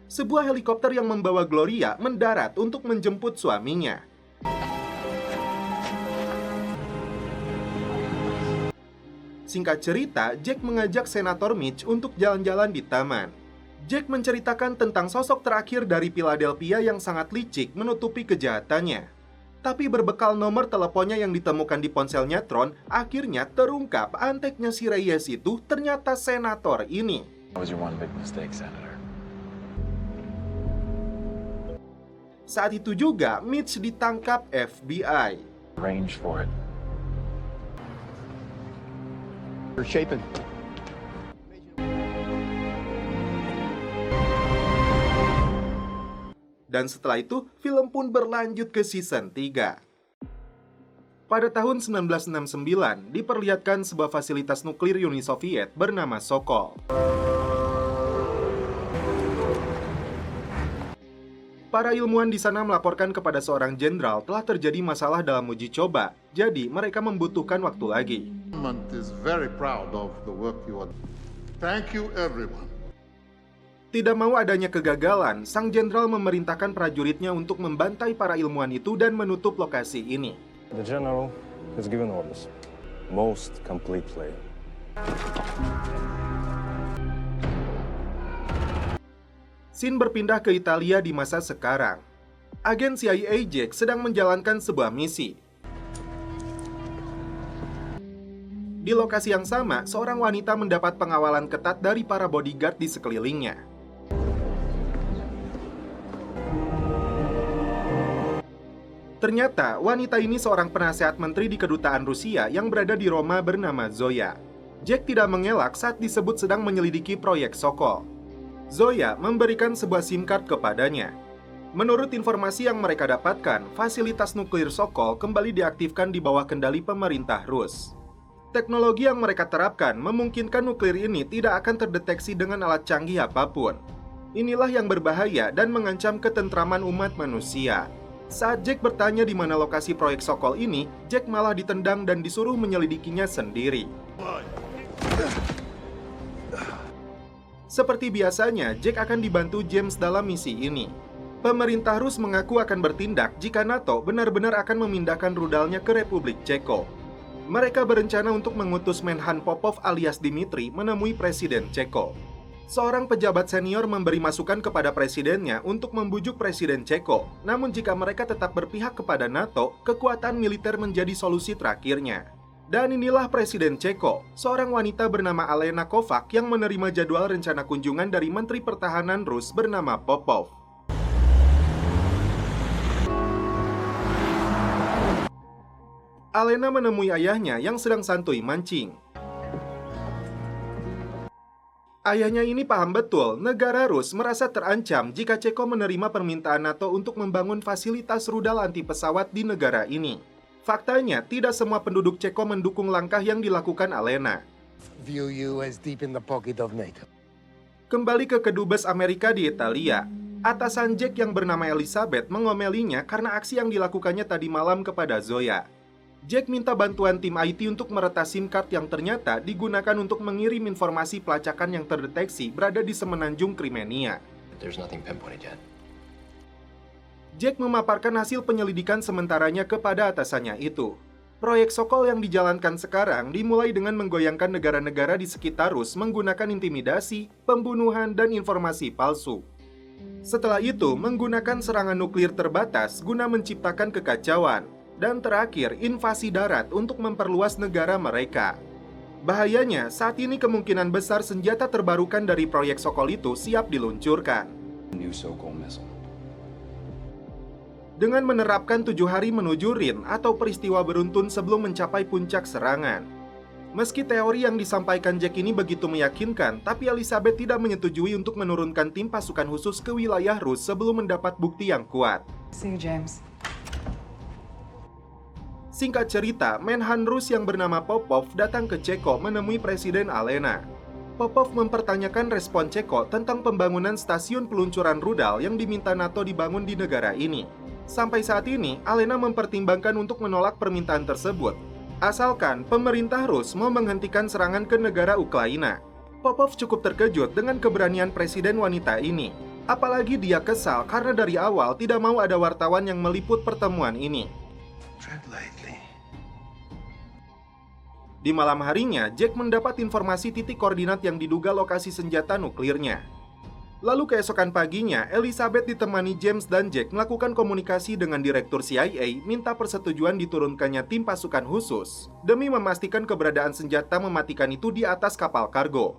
sebuah helikopter yang membawa Gloria mendarat untuk menjemput suaminya. Singkat cerita, Jack mengajak Senator Mitch untuk jalan-jalan di taman. Jack menceritakan tentang sosok terakhir dari Philadelphia yang sangat licik menutupi kejahatannya. Tapi berbekal nomor teleponnya yang ditemukan di ponselnya Tron, akhirnya terungkap anteknya si Reyes itu ternyata senator ini. That was your one big mistake, Senator. Saat itu juga, Mitch ditangkap FBI. Arrange for it. You're shaping. Dan setelah itu, film pun berlanjut ke season 3. Pada tahun 1969, diperlihatkan sebuah fasilitas nuklir Uni Soviet bernama Sokol. Para ilmuwan di sana melaporkan kepada seorang jenderal telah terjadi masalah dalam uji coba, jadi mereka membutuhkan waktu lagi. Government is very proud of the work you are doing. Thank you, everyone. Tidak mau adanya kegagalan, sang jenderal memerintahkan prajuritnya untuk membantai para ilmuwan itu dan menutup lokasi ini. The general has given orders. Most completely. Scene berpindah ke Italia di masa sekarang. Agen CIA Jack sedang menjalankan sebuah misi. Di lokasi yang sama, seorang wanita mendapat pengawalan ketat dari para bodyguard di sekelilingnya. Ternyata, wanita ini seorang penasehat menteri di kedutaan Rusia yang berada di Roma bernama Zoya. Jack tidak mengelak saat disebut sedang menyelidiki proyek Sokol. Zoya memberikan sebuah SIM card kepadanya. Menurut informasi yang mereka dapatkan, fasilitas nuklir Sokol kembali diaktifkan di bawah kendali pemerintah Rus. Teknologi yang mereka terapkan memungkinkan nuklir ini tidak akan terdeteksi dengan alat canggih apapun. Inilah yang berbahaya dan mengancam ketentraman umat manusia. Saat Jack bertanya di mana lokasi proyek Sokol ini, Jack malah ditendang dan disuruh menyelidikinya sendiri. Seperti biasanya, Jack akan dibantu James dalam misi ini. Pemerintah Rus mengaku akan bertindak jika NATO benar-benar akan memindahkan rudalnya ke Republik Ceko. Mereka berencana untuk mengutus Menhan Popov alias Dmitri menemui Presiden Ceko. Seorang pejabat senior memberi masukan kepada presidennya untuk membujuk Presiden Ceko. Namun jika mereka tetap berpihak kepada NATO, kekuatan militer menjadi solusi terakhirnya. Dan inilah Presiden Ceko, seorang wanita bernama Alena Kovac yang menerima jadwal rencana kunjungan dari Menteri Pertahanan Rus bernama Popov. Alena menemui ayahnya yang sedang santuy mancing. Ayahnya ini paham betul negara Rus merasa terancam jika Ceko menerima permintaan NATO untuk membangun fasilitas rudal anti pesawat di negara ini. Faktanya, tidak semua penduduk Ceko mendukung langkah yang dilakukan Alena. View you as deep in the pocket of NATO. Kembali ke kedubes Amerika di Italia, atasan Jack yang bernama Elizabeth mengomelinya karena aksi yang dilakukannya tadi malam kepada Zoya. Jack minta bantuan tim IT untuk meretas SIM card yang ternyata digunakan untuk mengirim informasi pelacakan yang terdeteksi berada di semenanjung Crimea. There's nothing pinpointed yet. Jack memaparkan hasil penyelidikan sementaranya kepada atasannya itu. Proyek Sokol yang dijalankan sekarang dimulai dengan menggoyangkan negara-negara di sekitar Rus menggunakan intimidasi, pembunuhan, dan informasi palsu. Setelah itu, menggunakan serangan nuklir terbatas guna menciptakan kekacauan. Dan terakhir, invasi darat untuk memperluas negara mereka. Bahayanya, saat ini kemungkinan besar senjata terbarukan dari proyek Sokol itu siap diluncurkan. New Sokol missile. Dengan menerapkan 7 hari menuju Rin atau peristiwa beruntun sebelum mencapai puncak serangan. Meski teori yang disampaikan Jack ini begitu meyakinkan, tapi Elizabeth tidak menyetujui untuk menurunkan tim pasukan khusus ke wilayah Rus sebelum mendapat bukti yang kuat. See you, James. Singkat cerita, Menhan Rus yang bernama Popov datang ke Ceko menemui Presiden Alena. Popov mempertanyakan respon Ceko tentang pembangunan stasiun peluncuran rudal yang diminta NATO dibangun di negara ini. Sampai saat ini, Alena mempertimbangkan untuk menolak permintaan tersebut, asalkan pemerintah Rus mau menghentikan serangan ke negara Ukraina. Popov cukup terkejut dengan keberanian presiden wanita ini. Apalagi dia kesal karena dari awal tidak mau ada wartawan yang meliput pertemuan ini. Tread lightly. Di malam harinya, Jack mendapat informasi titik koordinat yang diduga lokasi senjata nuklirnya. Lalu keesokan paginya, Elizabeth ditemani James dan Jack melakukan komunikasi dengan Direktur CIA minta persetujuan diturunkannya tim pasukan khusus demi memastikan keberadaan senjata mematikan itu di atas kapal kargo.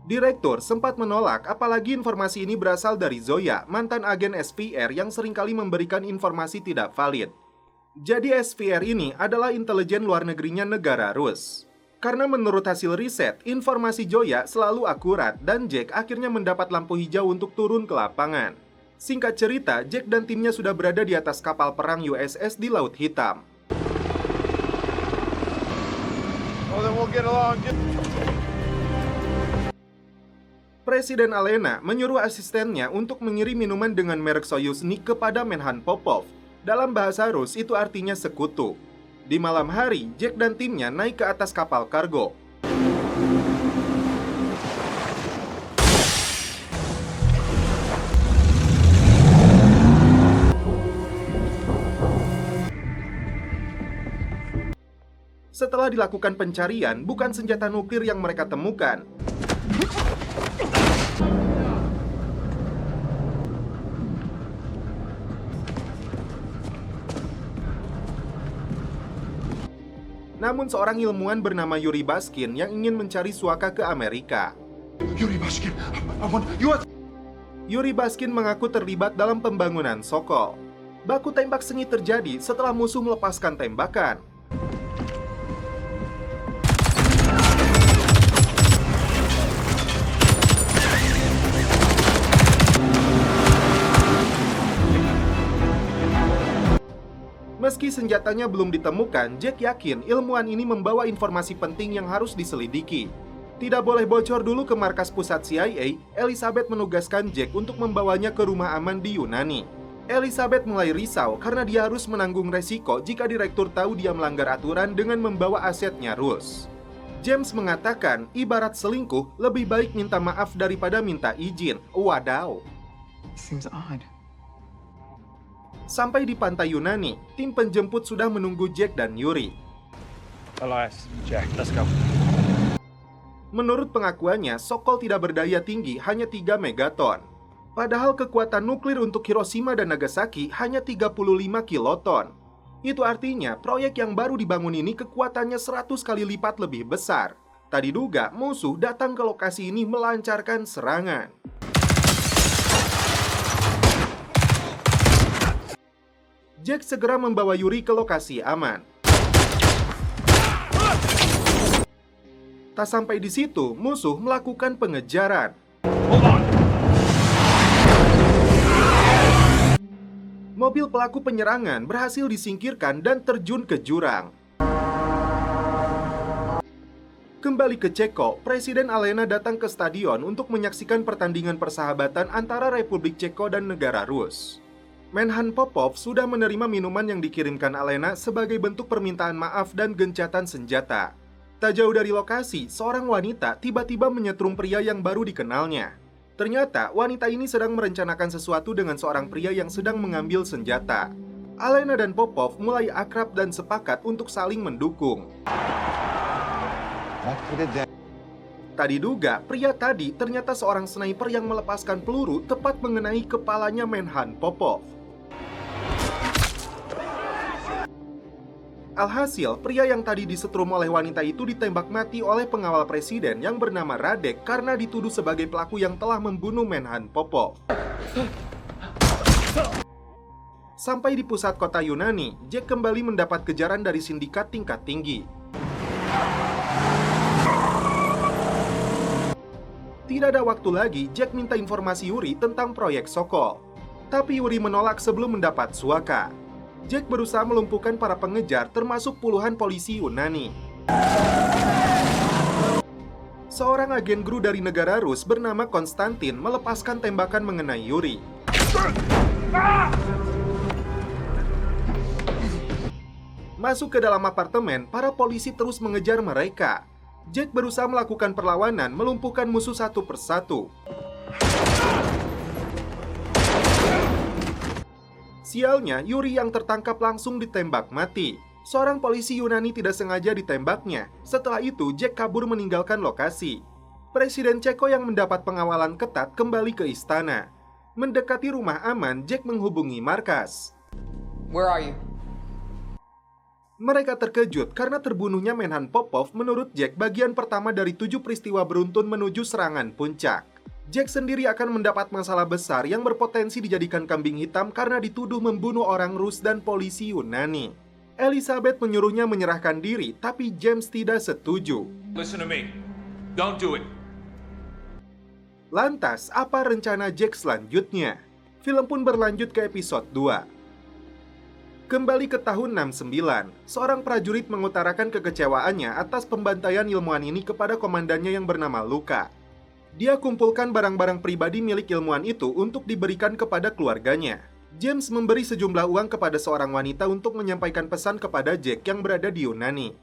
Direktur sempat menolak, apalagi informasi ini berasal dari Zoya, mantan agen SVR yang seringkali memberikan informasi tidak valid. Jadi SVR ini adalah intelijen luar negerinya negara Rus. Karena menurut hasil riset, informasi Zoya selalu akurat dan Jack akhirnya mendapat lampu hijau untuk turun ke lapangan. Singkat cerita, Jack dan timnya sudah berada di atas kapal perang USS di Laut Hitam. Presiden Alena menyuruh asistennya untuk mengirim minuman dengan merek Soyuznik kepada Menhan Popov. Dalam bahasa Rus itu artinya sekutu. Di malam hari, Jack dan timnya naik ke atas kapal kargo. Setelah dilakukan pencarian, bukan senjata nuklir yang mereka temukan. Namun seorang ilmuwan bernama Yuri Baskin yang ingin mencari suaka ke Amerika. Yuri Baskin mengaku terlibat dalam pembangunan Sokol. Baku tembak sengit terjadi setelah musuh melepaskan tembakan. Meski senjatanya belum ditemukan, Jack yakin ilmuwan ini membawa informasi penting yang harus diselidiki. Tidak boleh bocor dulu ke markas pusat CIA, Elizabeth menugaskan Jack untuk membawanya ke rumah aman di Yunani. Elizabeth mulai risau karena dia harus menanggung resiko jika direktur tahu dia melanggar aturan dengan membawa asetnya Rus. James mengatakan, ibarat selingkuh, lebih baik minta maaf daripada minta izin. Wadaw. Seems odd. Sampai di pantai Yunani, tim penjemput sudah menunggu Jack dan Yuri. Elias, Jack, let's go. Menurut pengakuannya, Sokol tidak berdaya tinggi, hanya 3 megaton. Padahal kekuatan nuklir untuk Hiroshima dan Nagasaki hanya 35 kiloton. Itu artinya, proyek yang baru dibangun ini kekuatannya 100 kali lipat lebih besar. Tak diduga, musuh datang ke lokasi ini melancarkan serangan. Jack segera membawa Yuri ke lokasi aman. Tak sampai di situ, musuh melakukan pengejaran. Mobil pelaku penyerangan berhasil disingkirkan dan terjun ke jurang. Kembali ke Ceko, Presiden Alena datang ke stadion untuk menyaksikan pertandingan persahabatan antara Republik Ceko dan negara Rus. Menhan Popov sudah menerima minuman yang dikirimkan Alena sebagai bentuk permintaan maaf dan gencatan senjata. Tak jauh dari lokasi, seorang wanita tiba-tiba menyetrum pria yang baru dikenalnya. Ternyata, wanita ini sedang merencanakan sesuatu dengan seorang pria yang sedang mengambil senjata. Alena dan Popov mulai akrab dan sepakat untuk saling mendukung. Tak diduga, pria tadi ternyata seorang sniper yang melepaskan peluru tepat mengenai kepalanya Menhan Popov. Alhasil, pria yang tadi disetrum oleh wanita itu ditembak mati oleh pengawal presiden yang bernama Radek karena dituduh sebagai pelaku yang telah membunuh Menhan Popov. Sampai di pusat kota Yunani, Jack kembali mendapat kejaran dari sindikat tingkat tinggi. Tidak ada waktu lagi, Jack minta informasi Yuri tentang proyek Sokol. Tapi Yuri menolak sebelum mendapat suaka. Jack berusaha melumpuhkan para pengejar termasuk puluhan polisi Yunani. Seorang agen GRU dari negara Rus bernama Konstantin melepaskan tembakan mengenai Yuri. Masuk ke dalam apartemen, para polisi terus mengejar mereka. Jack berusaha melakukan perlawanan, melumpuhkan musuh satu persatu. Sialnya, Yuri yang tertangkap langsung ditembak mati. Seorang polisi Yunani tidak sengaja ditembaknya. Setelah itu, Jack kabur meninggalkan lokasi. Presiden Ceko yang mendapat pengawalan ketat kembali ke istana. Mendekati rumah aman, Jack menghubungi markas. Where are you? Mereka terkejut karena terbunuhnya Menhan Popov menurut Jack bagian pertama dari 7 peristiwa beruntun menuju serangan puncak. Jack sendiri akan mendapat masalah besar yang berpotensi dijadikan kambing hitam karena dituduh membunuh orang Rus dan polisi Yunani. Elizabeth menyuruhnya menyerahkan diri, tapi James tidak setuju. Listen to me. Don't do it. Lantas, apa rencana Jack selanjutnya? Film pun berlanjut ke episode 2. Kembali ke tahun 69, seorang prajurit mengutarakan kekecewaannya atas pembantaian ilmuwan ini kepada komandannya yang bernama Luka. Dia kumpulkan barang-barang pribadi milik ilmuwan itu untuk diberikan kepada keluarganya. James memberi sejumlah uang kepada seorang wanita untuk menyampaikan pesan kepada Jack yang berada di Yunani.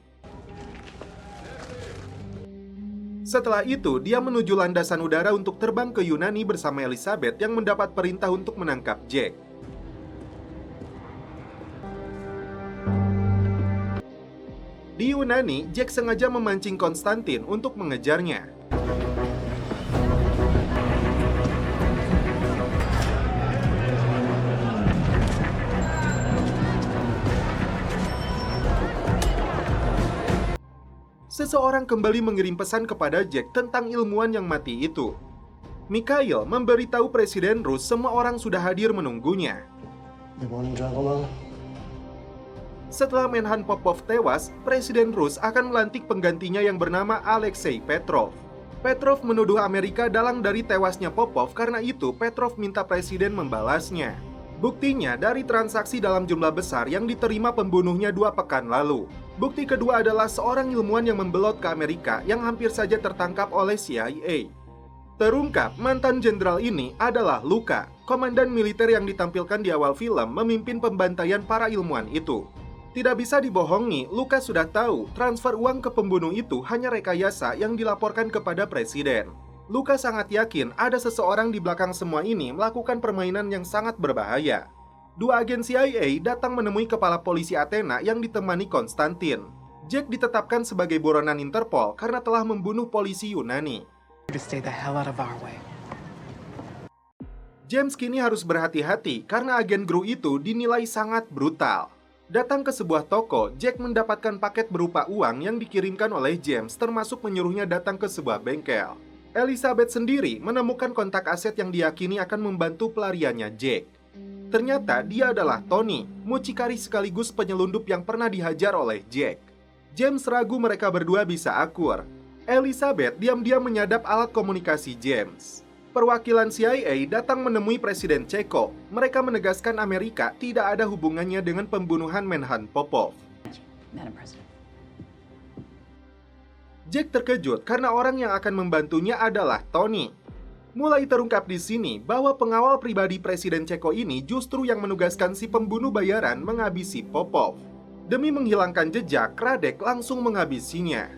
Setelah itu, dia menuju landasan udara untuk terbang ke Yunani bersama Elizabeth yang mendapat perintah untuk menangkap Jack. Di Yunani, Jack sengaja memancing Konstantin untuk mengejarnya. Seseorang kembali mengirim pesan kepada Jack tentang ilmuwan yang mati itu. Mikhail memberitahu Presiden Rus semua orang sudah hadir menunggunya. Good morning, gentlemen. Setelah Menhan Popov tewas, Presiden Rus akan melantik penggantinya yang bernama Alexei Petrov. Petrov menuduh Amerika dalang dari tewasnya Popov, karena itu Petrov minta Presiden membalasnya. Buktinya dari transaksi dalam jumlah besar yang diterima pembunuhnya 2 pekan lalu. Bukti kedua adalah seorang ilmuwan yang membelot ke Amerika yang hampir saja tertangkap oleh CIA. Terungkap, mantan jenderal ini adalah Luka, komandan militer yang ditampilkan di awal film memimpin pembantaian para ilmuwan itu. Tidak bisa dibohongi, Luka sudah tahu transfer uang ke pembunuh itu hanya rekayasa yang dilaporkan kepada Presiden. Luka sangat yakin ada seseorang di belakang semua ini melakukan permainan yang sangat berbahaya. 2 agen CIA datang menemui kepala polisi Athena yang ditemani Konstantin. Jack ditetapkan sebagai buronan Interpol karena telah membunuh polisi Yunani. To stay the hell out of our way. James kini harus berhati-hati karena agen GRU itu dinilai sangat brutal. Datang ke sebuah toko, Jack mendapatkan paket berupa uang yang dikirimkan oleh James, termasuk menyuruhnya datang ke sebuah bengkel. Elizabeth sendiri menemukan kontak aset yang diyakini akan membantu pelariannya Jack. Ternyata dia adalah Tony, mucikari sekaligus penyelundup yang pernah dihajar oleh Jack. James ragu mereka berdua bisa akur. Elizabeth diam-diam menyadap alat komunikasi James. Perwakilan CIA datang menemui Presiden Ceko. Mereka menegaskan Amerika tidak ada hubungannya dengan pembunuhan Menhan Popov. Madam President. Jack terkejut karena orang yang akan membantunya adalah Tony. Mulai terungkap di sini bahwa pengawal pribadi Presiden Ceko ini justru yang menugaskan si pembunuh bayaran menghabisi Popov. Demi menghilangkan jejak, Radek langsung menghabisinya.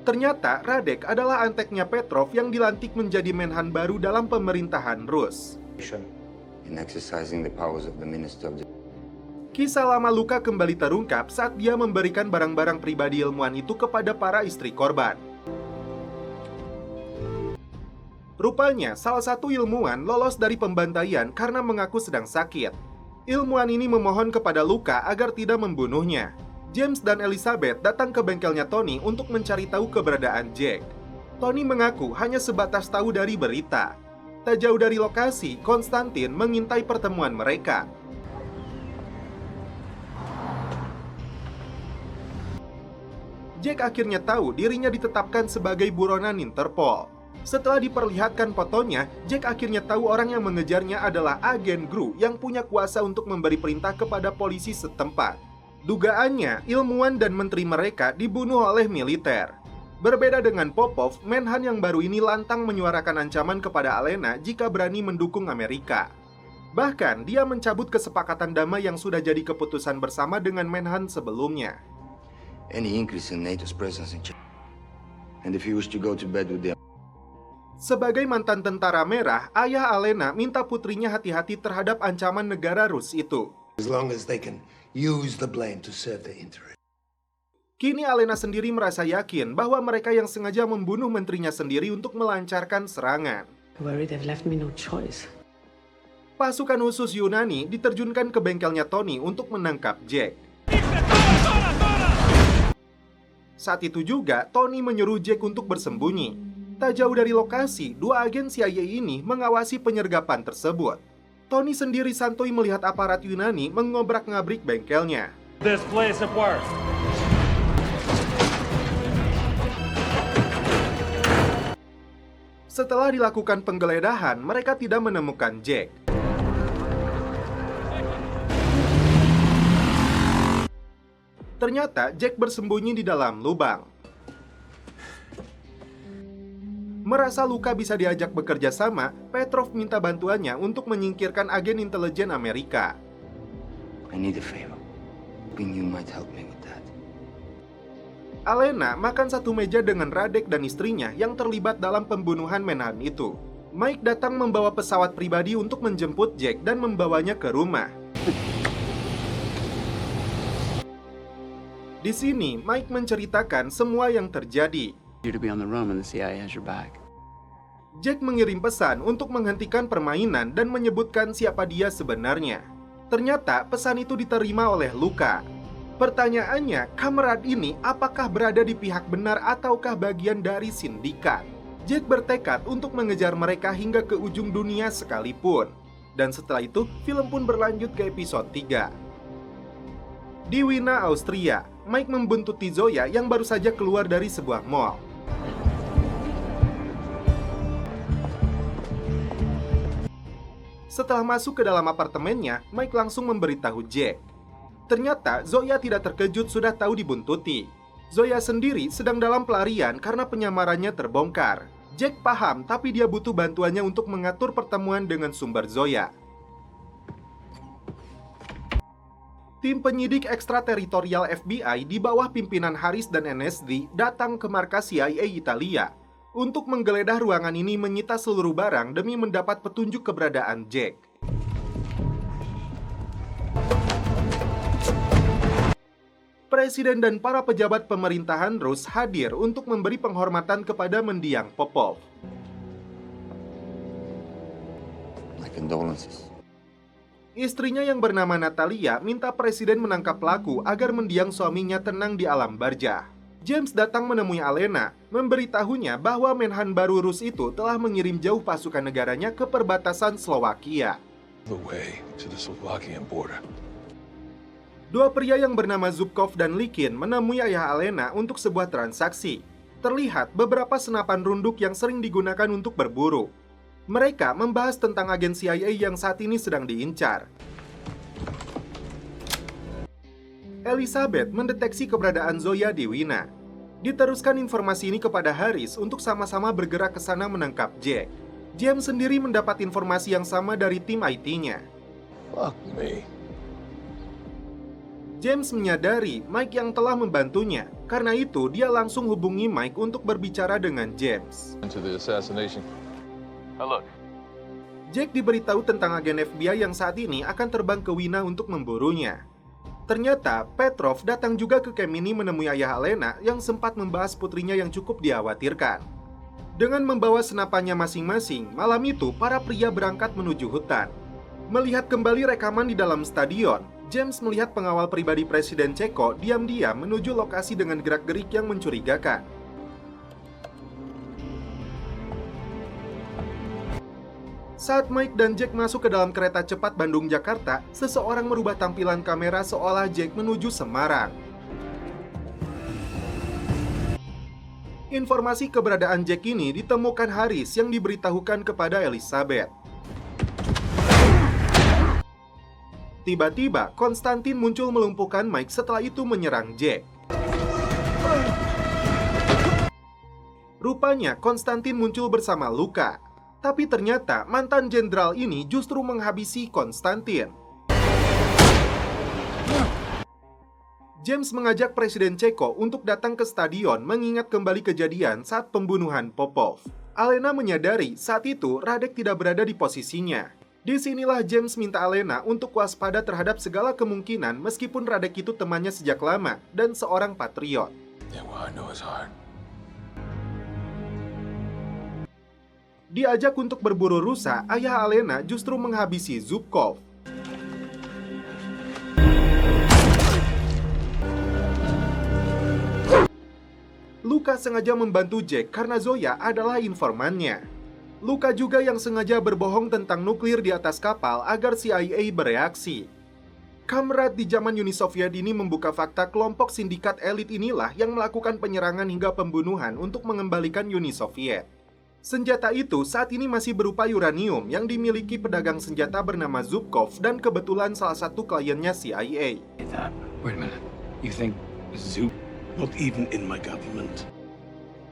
Ternyata Radek adalah anteknya Petrov yang dilantik menjadi Menhan baru dalam pemerintahan Rus. In exercising the powers of the Minister of the... Kisah lama Luka kembali terungkap saat dia memberikan barang-barang pribadi ilmuwan itu kepada para istri korban. Rupanya, salah satu ilmuwan lolos dari pembantaian karena mengaku sedang sakit. Ilmuwan ini memohon kepada Luka agar tidak membunuhnya. James dan Elizabeth datang ke bengkelnya Tony untuk mencari tahu keberadaan Jack. Tony mengaku hanya sebatas tahu dari berita. Tak jauh dari lokasi, Konstantin mengintai pertemuan mereka. Jack akhirnya tahu dirinya ditetapkan sebagai buronan Interpol. Setelah diperlihatkan fotonya, Jack akhirnya tahu orang yang mengejarnya adalah agen GRU yang punya kuasa untuk memberi perintah kepada polisi setempat. Dugaannya, ilmuwan dan menteri mereka dibunuh oleh militer. Berbeda dengan Popov, Menhan yang baru ini lantang menyuarakan ancaman kepada Alena jika berani mendukung Amerika. Bahkan, dia mencabut kesepakatan damai yang sudah jadi keputusan bersama dengan Menhan sebelumnya. Any increase in NATO's presence in China, and if you wish to go to bed with the... Sebagai mantan tentara merah, ayah Alena minta putrinya hati-hati terhadap ancaman negara Rus itu. As long as they can use the blame to serve their interest. Kini Alena sendiri merasa yakin bahwa mereka yang sengaja membunuh menterinya sendiri untuk melancarkan serangan. Worried they've left me no choice. Pasukan khusus Yunani diterjunkan ke bengkelnya Tony untuk menangkap Jack. Saat itu juga, Tony menyuruh Jack untuk bersembunyi. Tak jauh dari lokasi, dua agen CIA ini mengawasi penyergapan tersebut. Tony sendiri santuy melihat aparat Yunani mengobrak-ngabrik bengkelnya. This place at work. Setelah dilakukan penggeledahan, mereka tidak menemukan Jack. Ternyata Jack bersembunyi di dalam lubang. Merasa Luka bisa diajak bekerja sama, Petrov minta bantuannya untuk menyingkirkan agen intelijen Amerika. I need a favor. Hoping you might help me with that. Alena makan satu meja dengan Radek dan istrinya yang terlibat dalam pembunuhan Menhan itu. Mike datang membawa pesawat pribadi untuk menjemput Jack dan membawanya ke rumah. Di sini, Mike menceritakan semua yang terjadi. You to be on the run when the CIA has your back. Jack mengirim pesan untuk menghentikan permainan dan menyebutkan siapa dia sebenarnya. Ternyata pesan itu diterima oleh Luka. Pertanyaannya, kamerad ini apakah berada di pihak benar ataukah bagian dari sindikat? Jack bertekad untuk mengejar mereka hingga ke ujung dunia sekalipun. Dan setelah itu, film pun berlanjut ke episode 3. Di Wina, Austria, Mike membuntuti Zoya yang baru saja keluar dari sebuah mall. Setelah masuk ke dalam apartemennya, Mike langsung memberitahu Jack. Ternyata Zoya tidak terkejut sudah tahu dibuntuti. Zoya sendiri sedang dalam pelarian karena penyamarannya terbongkar. Jack paham, tapi dia butuh bantuannya untuk mengatur pertemuan dengan sumber Zoya. Tim penyidik ekstrateritorial FBI di bawah pimpinan Harris dan NSD datang ke markas CIA Italia. Untuk menggeledah ruangan ini menyita seluruh barang demi mendapat petunjuk keberadaan Jack. Presiden dan para pejabat pemerintahan Rus hadir untuk memberi penghormatan kepada mendiang Popov. My condolences. Istrinya yang bernama Natalia minta presiden menangkap pelaku agar mendiang suaminya tenang di alam barja. James datang menemui Alena, memberitahunya bahwa Menhan baru Rus itu telah mengirim jauh pasukan negaranya ke perbatasan Slovakia. The way to the Slovakian border. Dua pria yang bernama Zubkov dan Likin menemui ayah Alena untuk sebuah transaksi. Terlihat beberapa senapan runduk yang sering digunakan untuk berburu. Mereka membahas tentang agen CIA yang saat ini sedang diincar. Elizabeth mendeteksi keberadaan Zoya di Wina. Diteruskan informasi ini kepada Harris untuk sama-sama bergerak ke sana menangkap Jack. James sendiri mendapat informasi yang sama dari tim IT-nya. Fuck me. James menyadari Mike yang telah membantunya. Karena itu, dia langsung hubungi Mike untuk berbicara dengan James. Into the assassination. Hello. Jack diberitahu tentang agen FBI yang saat ini akan terbang ke Wina untuk memburunya. Ternyata, Petrov datang juga ke camp ini menemui ayah Alena yang sempat membahas putrinya yang cukup dikhawatirkan. Dengan membawa senapannya masing-masing, malam itu para pria berangkat menuju hutan. Melihat kembali rekaman di dalam stadion, James melihat pengawal pribadi Presiden Ceko diam-diam menuju lokasi dengan gerak-gerik yang mencurigakan. Saat Mike dan Jack masuk ke dalam kereta cepat Bandung-Jakarta, seseorang merubah tampilan kamera seolah Jack menuju Semarang. Informasi keberadaan Jack ini ditemukan Harris yang diberitahukan kepada Elizabeth. Tiba-tiba, Konstantin muncul melumpuhkan Mike setelah itu menyerang Jack. Rupanya, Konstantin muncul bersama Luka. Tapi ternyata mantan jenderal ini justru menghabisi Konstantin. James mengajak Presiden Ceko untuk datang ke stadion mengingat kembali kejadian saat pembunuhan Popov. Alena menyadari saat itu Radek tidak berada di posisinya. Disinilah James minta Alena untuk waspada terhadap segala kemungkinan meskipun Radek itu temannya sejak lama dan seorang patriot. Yeah, well, I know his heart. Diajak untuk berburu rusa, ayah Alena justru menghabisi Zubkov. Luka sengaja membantu Jack karena Zoya adalah informannya. Luka juga yang sengaja berbohong tentang nuklir di atas kapal agar CIA bereaksi. Kamrat di zaman Uni Soviet ini membuka fakta kelompok sindikat elit inilah yang melakukan penyerangan hingga pembunuhan untuk mengembalikan Uni Soviet. Senjata itu saat ini masih berupa uranium yang dimiliki pedagang senjata bernama Zubkov dan kebetulan salah satu kliennya CIA. Wait a minute. You think Zoop? Not even in my government.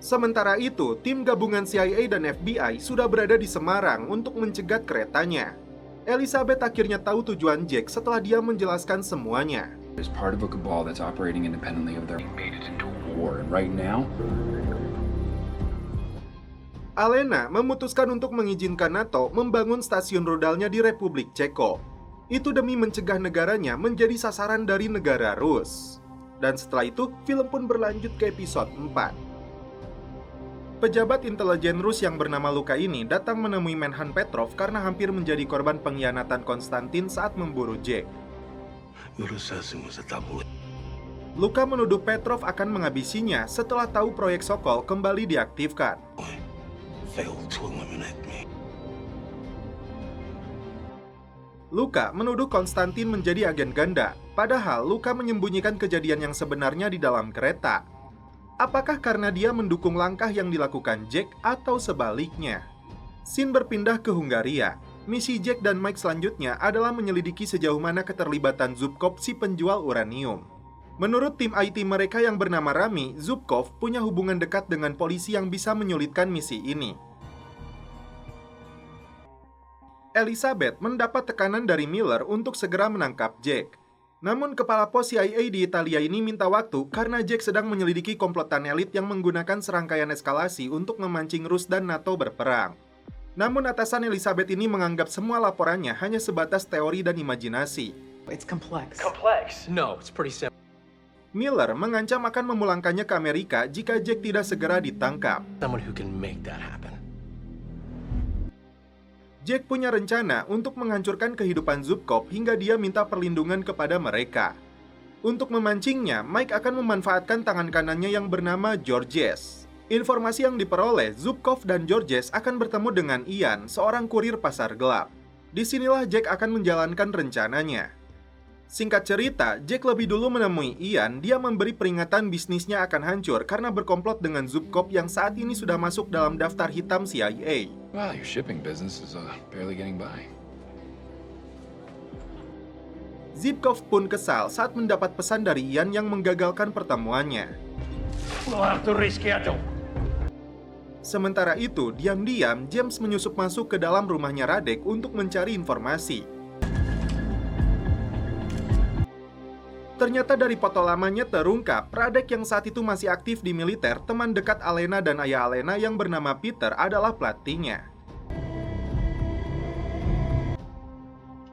Sementara itu, tim gabungan CIA dan FBI sudah berada di Semarang untuk mencegat keretanya. Elizabeth akhirnya tahu tujuan Jack setelah dia menjelaskan semuanya. As part of a cabal that's operating independently of their made it into war, and right now Alena memutuskan untuk mengizinkan NATO membangun stasiun rudalnya di Republik Ceko. Itu demi mencegah negaranya menjadi sasaran dari negara Rus. Dan setelah itu, film pun berlanjut ke episode 4. Pejabat intelijen Rus yang bernama Luka ini datang menemui Menhan Petrov karena hampir menjadi korban pengkhianatan Konstantin saat memburu Jack. Luka menuduh Petrov akan menghabisinya setelah tahu proyek Sokol kembali diaktifkan. Luka menuduh Konstantin menjadi agen ganda, padahal Luka menyembunyikan kejadian yang sebenarnya di dalam kereta. Apakah karena dia mendukung langkah yang dilakukan Jack atau sebaliknya? Scene berpindah ke Hungaria. Misi Jack dan Mike selanjutnya adalah menyelidiki sejauh mana keterlibatan Zubkov si penjual uranium. Menurut tim IT mereka yang bernama Rami, Zubkov punya hubungan dekat dengan polisi yang bisa menyulitkan misi ini. Elizabeth mendapat tekanan dari Miller untuk segera menangkap Jack. Namun kepala pos CIA di Italia ini minta waktu karena Jack sedang menyelidiki komplotan elit yang menggunakan serangkaian eskalasi untuk memancing Rus dan NATO berperang. Namun atasan Elizabeth ini menganggap semua laporannya hanya sebatas teori dan imajinasi. It's complex. Complex? No, it's pretty simple. Miller mengancam akan memulangkannya ke Amerika jika Jack tidak segera ditangkap. Someone who can make that happen. Jack punya rencana untuk menghancurkan kehidupan Zubkov hingga dia minta perlindungan kepada mereka. Untuk memancingnya, Mike akan memanfaatkan tangan kanannya yang bernama Georges. Informasi yang diperoleh, Zubkov dan Georges akan bertemu dengan Ian, seorang kurir pasar gelap. Disinilah Jack akan menjalankan rencananya. Singkat cerita, Jack lebih dulu menemui Ian, dia memberi peringatan bisnisnya akan hancur karena berkomplot dengan Zubkov yang saat ini sudah masuk dalam daftar hitam CIA. well, your shipping business is barely getting by. Zubkov pun kesal saat mendapat pesan dari Ian yang menggagalkan pertemuannya. Sementara itu, diam-diam James menyusup masuk ke dalam rumahnya Radek untuk mencari informasi. Ternyata dari foto lamanya terungkap, Radek yang saat itu masih aktif di militer, teman dekat Alena dan ayah Alena yang bernama Peter adalah pelatihnya.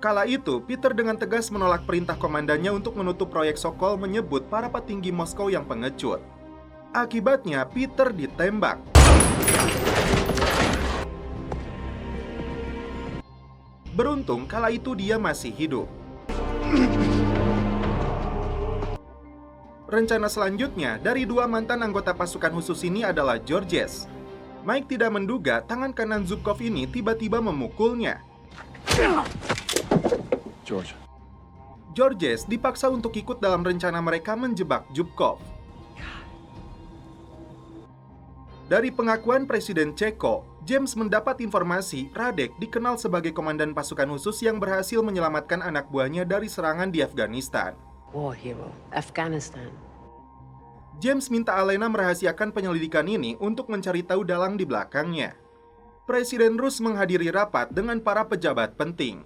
Kala itu, Peter dengan tegas menolak perintah komandannya untuk menutup proyek Sokol menyebut para petinggi Moskow yang pengecut. Akibatnya, Peter ditembak. Beruntung, kala itu dia masih hidup. Rencana selanjutnya dari dua mantan anggota pasukan khusus ini adalah Georges. Mike tidak menduga tangan kanan Zubkov ini tiba-tiba memukulnya. Georges dipaksa untuk ikut dalam rencana mereka menjebak Zubkov. Dari pengakuan Presiden Ceko, James mendapat informasi Radek dikenal sebagai komandan pasukan khusus yang berhasil menyelamatkan anak buahnya dari serangan di Afghanistan. War hero, Afghanistan. James minta Alena merahasiakan penyelidikan ini untuk mencari tahu dalang di belakangnya. Presiden Rus menghadiri rapat dengan para pejabat penting.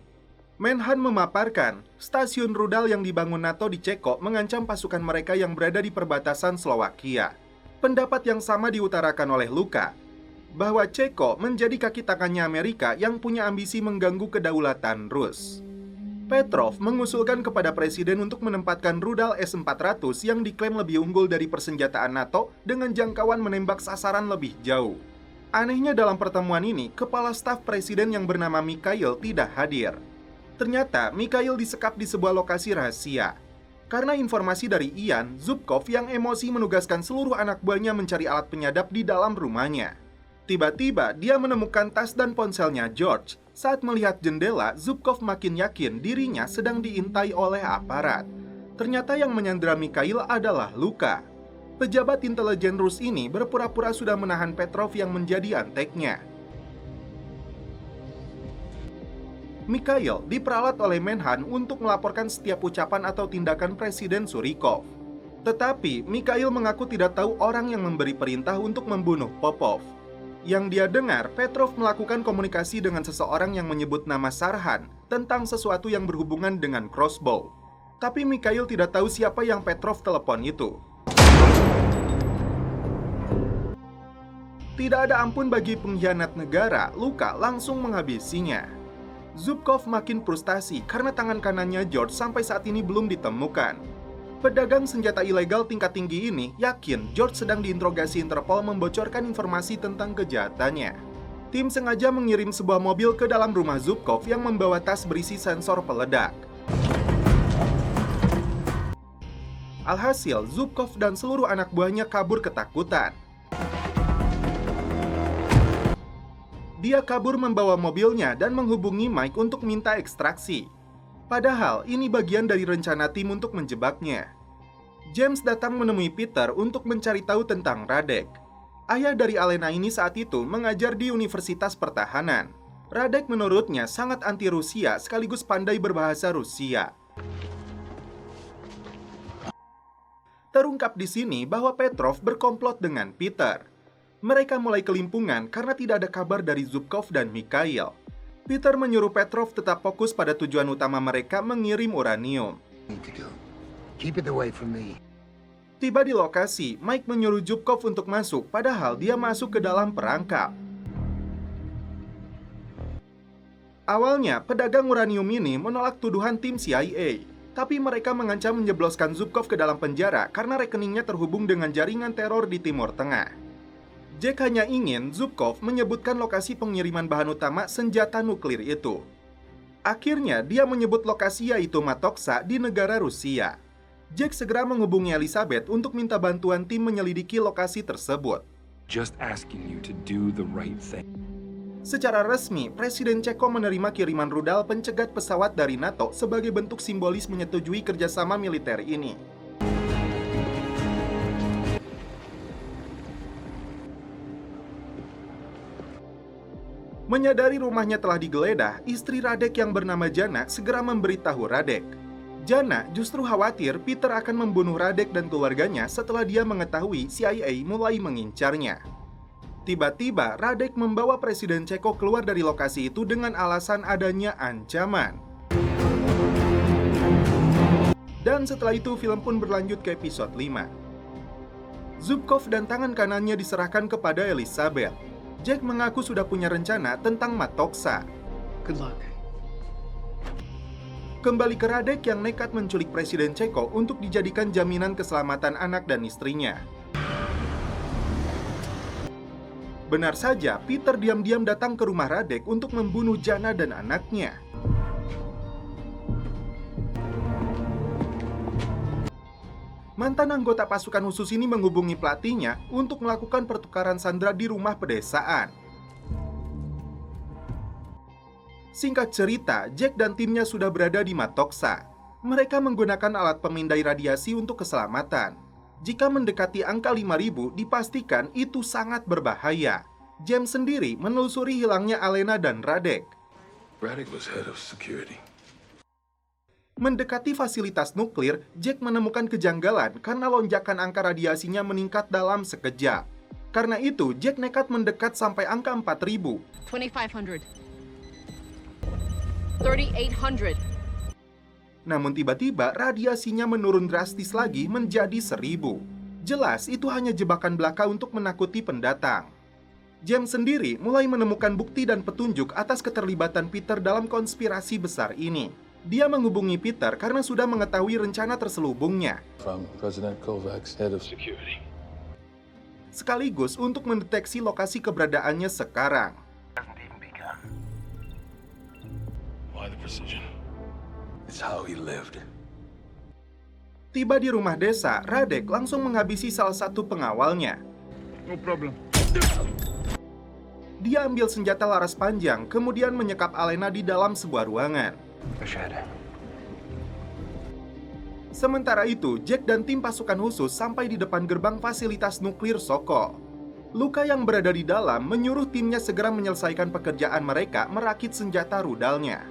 Menhan memaparkan, stasiun rudal yang dibangun NATO di Ceko mengancam pasukan mereka yang berada di perbatasan Slovakia. Pendapat yang sama diutarakan oleh Luka. bahwa Ceko menjadi kaki tangannya Amerika yang punya ambisi mengganggu kedaulatan Rus. Petrov mengusulkan kepada presiden untuk menempatkan rudal S-400 yang diklaim lebih unggul dari persenjataan NATO dengan jangkauan menembak sasaran lebih jauh. Anehnya dalam pertemuan ini, kepala staf presiden yang bernama Mikhail tidak hadir. Ternyata Mikhail disekap di sebuah lokasi rahasia. Karena informasi dari Ian, Zubkov yang emosi menugaskan seluruh anak buahnya mencari alat penyadap di dalam rumahnya. Tiba-tiba dia menemukan tas dan ponselnya George. Saat melihat jendela, Zubkov makin yakin dirinya sedang diintai oleh aparat. Ternyata yang menyandera Mikhail adalah Luka. Pejabat intelijen Rus ini berpura-pura sudah menahan Petrov yang menjadi anteknya. Mikhail diperalat oleh Menhan untuk melaporkan setiap ucapan atau tindakan Presiden Surikov. Tetapi Mikhail mengaku tidak tahu orang yang memberi perintah untuk membunuh Popov. Yang dia dengar, Petrov melakukan komunikasi dengan seseorang yang menyebut nama Sarhan tentang sesuatu yang berhubungan dengan crossbow. Tapi Mikhail tidak tahu siapa yang Petrov telepon itu. Tidak ada ampun bagi pengkhianat negara, Luka langsung menghabisinya. Zubkov makin frustasi karena tangan kanannya George sampai saat ini belum ditemukan. Pedagang senjata ilegal tingkat tinggi ini yakin George sedang diinterogasi Interpol membocorkan informasi tentang kejahatannya. Tim sengaja mengirim sebuah mobil ke dalam rumah Zubkov yang membawa tas berisi sensor peledak. Alhasil, Zubkov dan seluruh anak buahnya kabur ketakutan. Dia kabur membawa mobilnya dan menghubungi Mike untuk minta ekstraksi. Padahal ini bagian dari rencana tim untuk menjebaknya. James datang menemui Peter untuk mencari tahu tentang Radek. Ayah dari Alena ini saat itu mengajar di Universitas Pertahanan. Radek menurutnya sangat anti Rusia sekaligus pandai berbahasa Rusia. Terungkap di sini bahwa Petrov berkomplot dengan Peter. Mereka mulai kelimpungan karena tidak ada kabar dari Zubkov dan Mikhail. Peter menyuruh Petrov tetap fokus pada tujuan utama mereka mengirim uranium. Keep it away from me. Tiba di lokasi, Mike menyuruh Zubkov untuk masuk, padahal dia masuk ke dalam perangkap. Awalnya, pedagang uranium ini menolak tuduhan tim CIA, tapi mereka mengancam menjebloskan Zubkov ke dalam penjara karena rekeningnya terhubung dengan jaringan teror di Timur Tengah. Jack hanya ingin Zubkov menyebutkan lokasi pengiriman bahan utama senjata nuklir itu. Akhirnya, dia menyebut lokasi yaitu Matoksa di negara Rusia. Jack segera menghubungi Elizabeth untuk minta bantuan tim menyelidiki lokasi tersebut. Just asking you to do the right thing. Secara resmi, Presiden Ceko menerima kiriman rudal pencegat pesawat dari NATO sebagai bentuk simbolis menyetujui kerjasama militer ini. Menyadari rumahnya telah digeledah, istri Radek yang bernama Jana segera memberitahu Radek. Jana justru khawatir Peter akan membunuh Radek dan keluarganya setelah dia mengetahui CIA mulai mengincarnya. Tiba-tiba, Radek membawa Presiden Ceko keluar dari lokasi itu dengan alasan adanya ancaman. Dan setelah itu, film pun berlanjut ke episode 5. Zubkov dan tangan kanannya diserahkan kepada Elizabeth. Jack mengaku sudah punya rencana tentang Matoksa. Good luck. Kembali ke Radek yang nekat menculik Presiden Ceko untuk dijadikan jaminan keselamatan anak dan istrinya. Benar saja, Peter diam-diam datang ke rumah Radek untuk membunuh Jana dan anaknya. Mantan anggota pasukan khusus ini menghubungi pelatihnya untuk melakukan pertukaran sandera di rumah pedesaan. Singkat cerita, Jack dan timnya sudah berada di Matoksa. Mereka menggunakan alat pemindai radiasi untuk keselamatan. Jika mendekati angka 5.000, dipastikan itu sangat berbahaya. James sendiri menelusuri hilangnya Alena dan Radek. Radek was head of security. Mendekati fasilitas nuklir, Jack menemukan kejanggalan karena lonjakan angka radiasinya meningkat dalam sekejap. Karena itu, Jack nekat mendekat sampai angka 4.000. 2,500. 3,800. Namun tiba-tiba radiasinya menurun drastis lagi menjadi 1.000. Jelas itu hanya jebakan belaka untuk menakuti pendatang. James sendiri mulai menemukan bukti dan petunjuk atas keterlibatan Peter dalam konspirasi besar ini. Dia menghubungi Peter karena sudah mengetahui rencana terselubungnya. From President Kovacs, head of security. Sekaligus untuk mendeteksi lokasi keberadaannya sekarang. Why the precision? It's how he lived. Tiba di rumah desa, Radek langsung menghabisi salah satu pengawalnya. No problem. Dia ambil senjata laras panjang, kemudian menyekap Alena di dalam sebuah ruangan. Sementara itu, Jack dan tim pasukan khusus sampai di depan gerbang fasilitas nuklir Sokol. Luka yang berada di dalam menyuruh timnya segera menyelesaikan pekerjaan mereka merakit senjata rudalnya.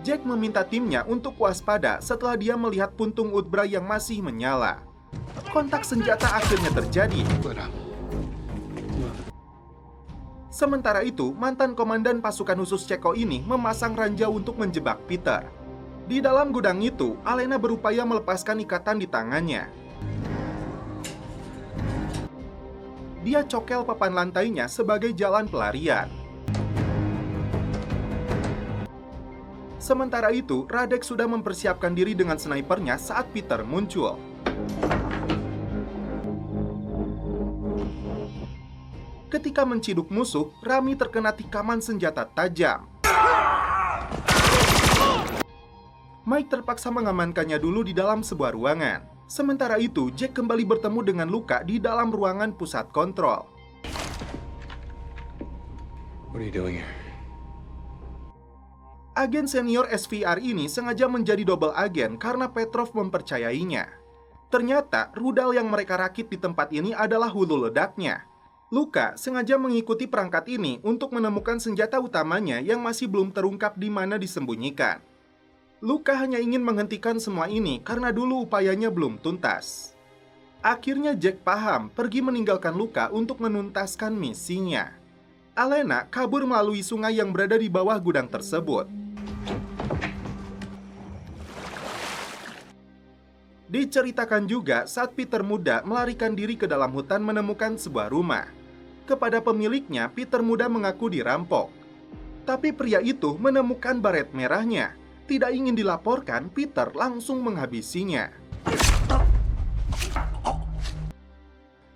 Jack meminta timnya untuk waspada setelah dia melihat puntung Udbra yang masih menyala. Kontak senjata akhirnya terjadi. Sementara itu, mantan komandan pasukan khusus Ceko ini memasang ranjau untuk menjebak Peter. Di dalam gudang itu, Alena berupaya melepaskan ikatan di tangannya. Dia cokel papan lantainya sebagai jalan pelarian. Sementara itu, Radek sudah mempersiapkan diri dengan snipernya saat Peter muncul. Ketika menciduk musuh, Rami terkena tikaman senjata tajam. Mike terpaksa mengamankannya dulu di dalam sebuah ruangan. Sementara itu, Jack kembali bertemu dengan Luka di dalam ruangan pusat kontrol. What are you doing here? Agen senior SVR ini sengaja menjadi double agen karena Petrov mempercayainya. Ternyata, rudal yang mereka rakit di tempat ini adalah hulu ledaknya. Luka sengaja mengikuti perangkat ini untuk menemukan senjata utamanya yang masih belum terungkap di mana disembunyikan. Luka hanya ingin menghentikan semua ini karena dulu upayanya belum tuntas. Akhirnya Jack paham pergi meninggalkan Luka untuk menuntaskan misinya. Alena kabur melalui sungai yang berada di bawah gudang tersebut. Diceritakan juga saat Peter muda melarikan diri ke dalam hutan menemukan sebuah rumah. Kepada pemiliknya, Peter muda mengaku dirampok. Tapi pria itu menemukan baret merahnya. Tidak ingin dilaporkan, Peter langsung menghabisinya.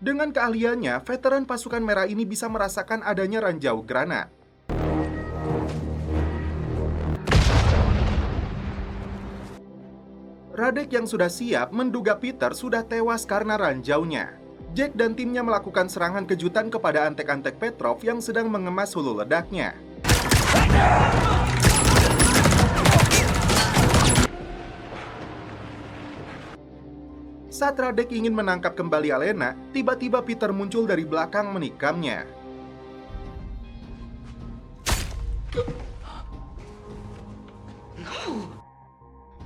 Dengan keahliannya, veteran pasukan merah ini bisa merasakan adanya ranjau granat. Radek yang sudah siap menduga Peter sudah tewas karena ranjaunya. Jack dan timnya melakukan serangan kejutan kepada antek-antek Petrov yang sedang mengemas hulu ledaknya. Saat Radek ingin menangkap kembali Alena, tiba-tiba Peter muncul dari belakang menikamnya.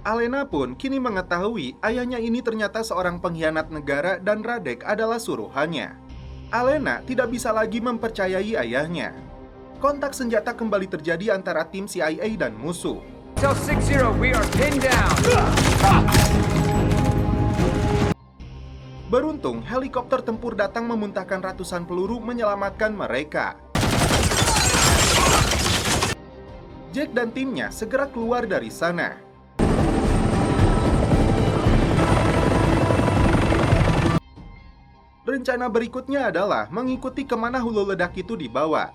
Alena pun kini mengetahui ayahnya ini ternyata seorang pengkhianat negara dan Radek adalah suruhannya. Alena tidak bisa lagi mempercayai ayahnya. Kontak senjata kembali terjadi antara tim CIA dan musuh. Tell 6-0, we are pinned down. Beruntung, helikopter tempur datang memuntahkan ratusan peluru menyelamatkan mereka. Jack dan timnya segera keluar dari sana. Rencana berikutnya adalah mengikuti kemana hulu ledak itu dibawa.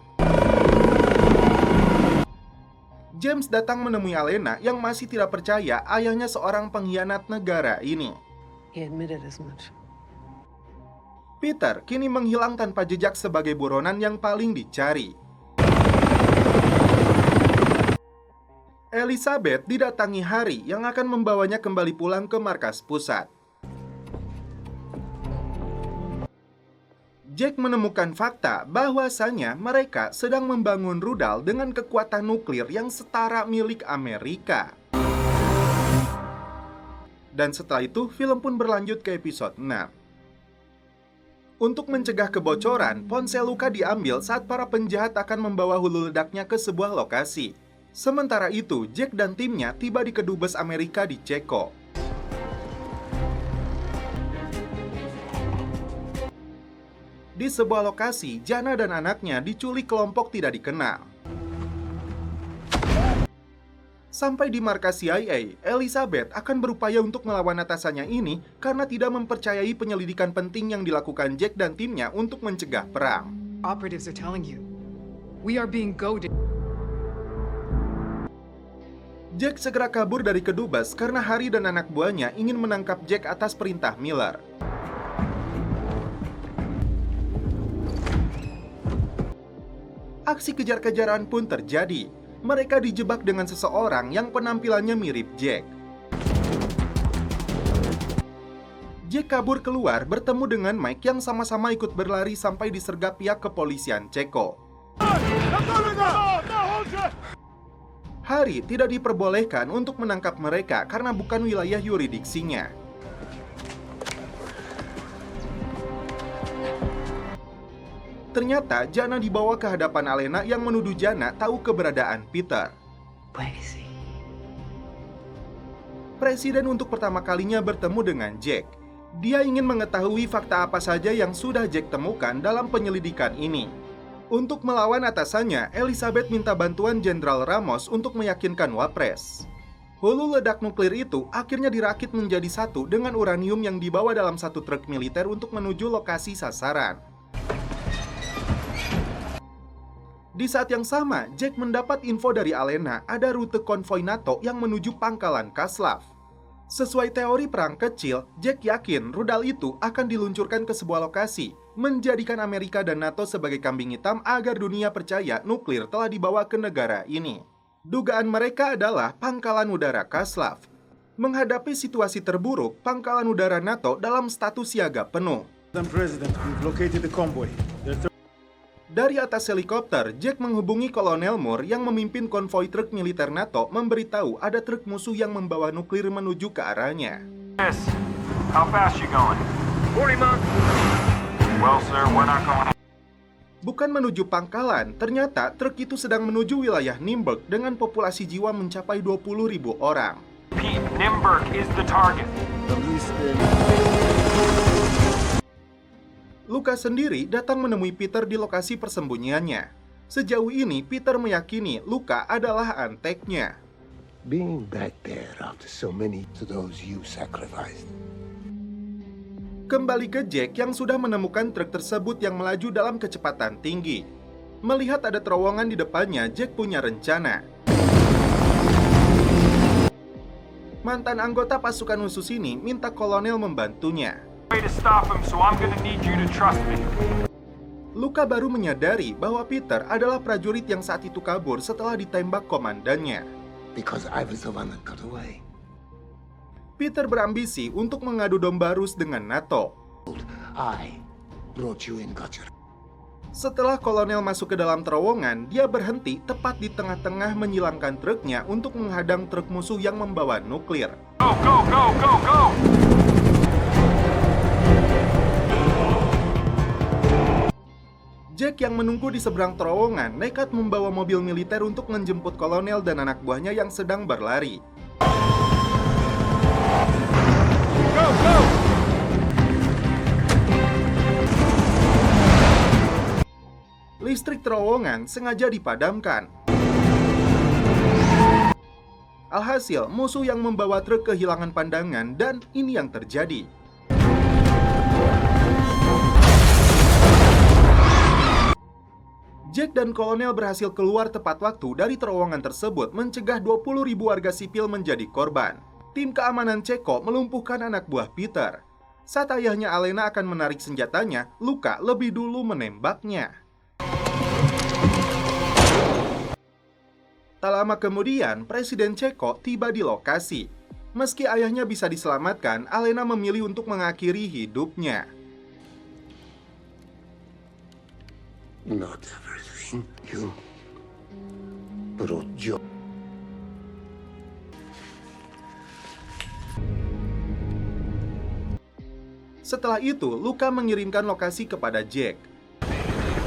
James datang menemui Alena yang masih tidak percaya ayahnya seorang pengkhianat negara ini. He admitted as much. Peter kini menghilang tanpa jejak sebagai buronan yang paling dicari. Elizabeth didatangi Harry yang akan membawanya kembali pulang ke markas pusat. Jack menemukan fakta bahwasanya mereka sedang membangun rudal dengan kekuatan nuklir yang setara milik Amerika. Dan setelah itu, film pun berlanjut ke episode 6. Untuk mencegah kebocoran, ponsel Luka diambil saat para penjahat akan membawa hulu ledaknya ke sebuah lokasi. Sementara itu, Jack dan timnya tiba di kedubes Amerika di Ceko. Di sebuah lokasi, Jana dan anaknya diculik kelompok tidak dikenal. Sampai di markas CIA, Elizabeth akan berupaya untuk melawan atasannya ini karena tidak mempercayai penyelidikan penting yang dilakukan Jack dan timnya untuk mencegah perang. Operatives are telling you, we are being goaded. Jack segera kabur dari kedubes karena Harry dan anak buahnya ingin menangkap Jack atas perintah Miller. Aksi kejar-kejaran pun terjadi. Mereka dijebak dengan seseorang yang penampilannya mirip Jack. Jack kabur keluar bertemu dengan Mike yang sama-sama ikut berlari sampai disergap pihak kepolisian Ceko. Harry tidak diperbolehkan untuk menangkap mereka karena bukan wilayah yuridiksinya. Ternyata Jana dibawa ke hadapan Alena yang menuduh Jana tahu keberadaan Peter. Presiden untuk pertama kalinya bertemu dengan Jack. Dia ingin mengetahui fakta apa saja yang sudah Jack temukan dalam penyelidikan ini. Untuk melawan atasannya, Elizabeth minta bantuan Jenderal Ramos untuk meyakinkan Wapres. Hulu ledak nuklir itu akhirnya dirakit menjadi satu dengan uranium yang dibawa dalam satu truk militer untuk menuju lokasi sasaran. Di saat yang sama, Jack mendapat info dari Alena ada rute konvoi NATO yang menuju pangkalan Kaslav. Sesuai teori perang kecil, Jack yakin rudal itu akan diluncurkan ke sebuah lokasi, menjadikan Amerika dan NATO sebagai kambing hitam agar dunia percaya nuklir telah dibawa ke negara ini. Dugaan mereka adalah pangkalan udara Kaslav. Menghadapi situasi terburuk, pangkalan udara NATO dalam status siaga penuh. Dari atas helikopter, Jack menghubungi Kolonel Moore yang memimpin konvoi truk militer NATO memberitahu ada truk musuh yang membawa nuklir menuju ke arahnya. Yes. How fast you going? 40 miles. Well, sir, we're not going. Bukan menuju pangkalan, ternyata truk itu sedang menuju wilayah Nimburg dengan populasi jiwa mencapai 20.000 orang. Pete, Nimburg is the target. Lucas sendiri datang menemui Peter di lokasi persembunyiannya. Sejauh ini, Peter meyakini Luca adalah anteknya. Being back there after so many to those you sacrificed. Kembali ke Jack yang sudah menemukan truk tersebut yang melaju dalam kecepatan tinggi. Melihat ada terowongan di depannya, Jack punya rencana. Mantan anggota pasukan khusus ini minta kolonel membantunya. Luca baru menyadari bahwa Peter adalah prajurit yang saat itu kabur setelah ditembak komandannya. Peter berambisi untuk mengadu domba Rus dengan NATO. Setelah kolonel masuk ke dalam terowongan, dia berhenti tepat di tengah-tengah menyilangkan truknya untuk menghadang truk musuh yang membawa nuklir. Go, go, go, go, go! Jack yang menunggu di seberang terowongan nekat membawa mobil militer untuk menjemput kolonel dan anak buahnya yang sedang berlari. Go, go! Listrik terowongan sengaja dipadamkan. Alhasil, musuh yang membawa truk kehilangan pandangan dan ini yang terjadi. Jack dan kolonel berhasil keluar tepat waktu dari terowongan tersebut mencegah 20.000 warga sipil menjadi korban. Tim keamanan Ceko melumpuhkan anak buah Peter. Saat ayahnya Alena akan menarik senjatanya, Luca lebih dulu menembaknya. Tak lama kemudian, Presiden Ceko tiba di lokasi. Meski ayahnya bisa diselamatkan, Alena memilih untuk mengakhiri hidupnya. Not everything you brought joy. Setelah itu, Luca mengirimkan lokasi kepada Jack.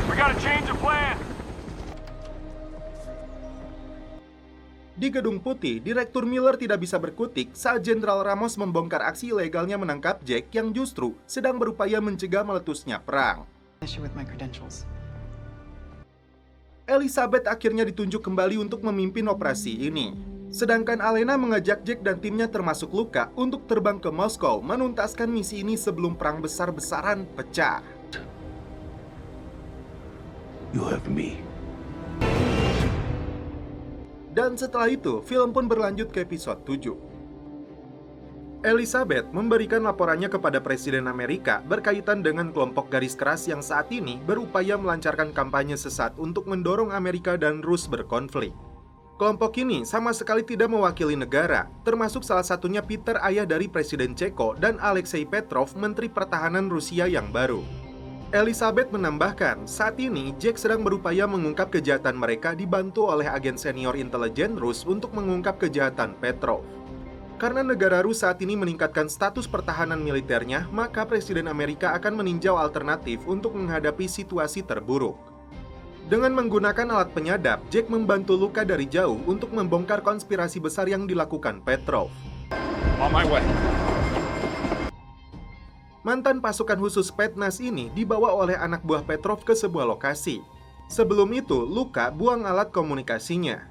We gotta change the plan. Di Gedung Putih, Direktur Miller tidak bisa berkutik saat Jenderal Ramos membongkar aksi ilegalnya menangkap Jack yang justru sedang berupaya mencegah meletusnya perang. issue with my credentials. Elizabeth akhirnya ditunjuk kembali untuk memimpin operasi ini. Sedangkan Alena mengajak Jack dan timnya termasuk Luka untuk terbang ke Moskow menuntaskan misi ini sebelum perang besar-besaran pecah. You have me. Dan setelah itu, film pun berlanjut ke episode 7. Elizabeth memberikan laporannya kepada Presiden Amerika berkaitan dengan kelompok garis keras yang saat ini berupaya melancarkan kampanye sesat untuk mendorong Amerika dan Rus berkonflik. Kelompok ini sama sekali tidak mewakili negara, termasuk salah satunya Peter, ayah dari Presiden Ceko, dan Alexei Petrov, Menteri Pertahanan Rusia yang baru. Elizabeth menambahkan, saat ini Jack sedang berupaya mengungkap kejahatan mereka dibantu oleh agen senior intelijen Rus untuk mengungkap kejahatan Petrov. Karena negara Rus saat ini meningkatkan status pertahanan militernya, maka Presiden Amerika akan meninjau alternatif untuk menghadapi situasi terburuk. Dengan menggunakan alat penyadap, Jack membantu Luka dari jauh untuk membongkar konspirasi besar yang dilakukan Petrov. On my way. Mantan pasukan khusus Spetsnaz ini dibawa oleh anak buah Petrov ke sebuah lokasi. Sebelum itu, Luka buang alat komunikasinya.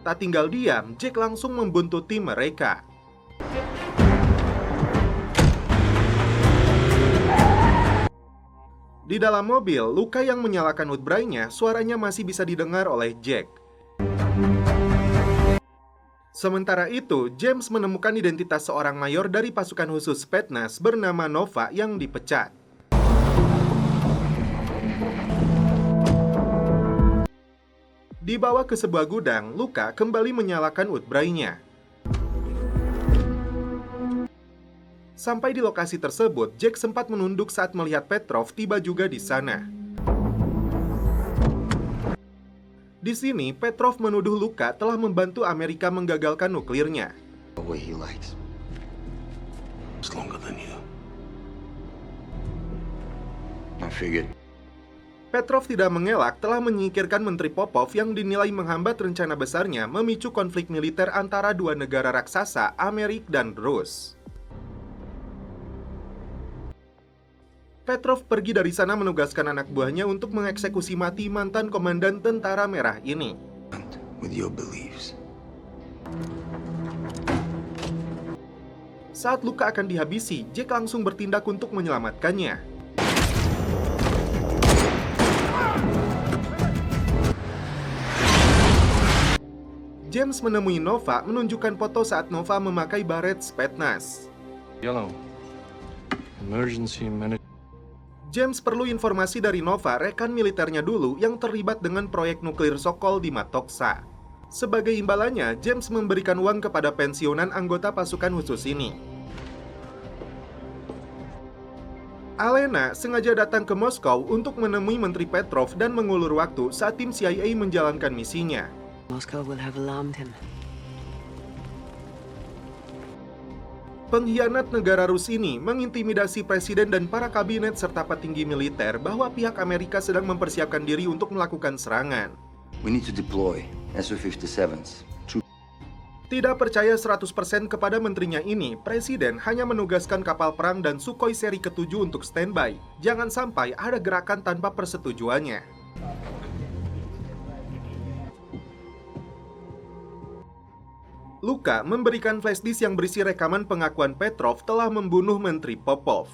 Tak tinggal diam, Jack langsung membuntuti mereka. Di dalam mobil, Luka yang menyalakan Woodbrain-nya, suaranya masih bisa didengar oleh Jack. Sementara itu, James menemukan identitas seorang mayor dari pasukan khusus Spetsnaz bernama Nova yang dipecat. Dibawa ke sebuah gudang, Luka kembali menyalakan Woodbrain-nya. Sampai di lokasi tersebut, Jack sempat menunduk saat melihat Petrov tiba juga di sana. Di sini, Petrov menuduh Luka telah membantu Amerika menggagalkan nuklirnya. Petrov tidak mengelak telah menyingkirkan Menteri Popov yang dinilai menghambat rencana besarnya memicu konflik militer antara dua negara raksasa, Amerika dan Rus. Petrov pergi dari sana menugaskan anak buahnya untuk mengeksekusi mati mantan komandan Tentara Merah ini. Saat Luka akan dihabisi, Jack langsung bertindak untuk menyelamatkannya. James menemui Nova menunjukkan foto saat Nova memakai baret Spetsnaz. Yellow. Emergency management. James perlu informasi dari Nova, rekan militernya dulu yang terlibat dengan proyek nuklir Sokol di Matoksa. Sebagai imbalannya, James memberikan uang kepada pensiunan anggota pasukan khusus ini. Alena sengaja datang ke Moskow untuk menemui Menteri Petrov dan mengulur waktu saat tim CIA menjalankan misinya. Moscow will have alarmed him. Pengkhianat negara Rus ini mengintimidasi presiden dan para kabinet serta petinggi militer bahwa pihak Amerika sedang mempersiapkan diri untuk melakukan serangan. We need to deploy Su-57s. Tidak percaya 100% kepada menterinya ini, presiden hanya menugaskan kapal perang dan Sukhoi seri ke-7 untuk standby. Jangan sampai ada gerakan tanpa persetujuannya. Luka memberikan flashdisk yang berisi rekaman pengakuan Petrov telah membunuh Menteri Popov.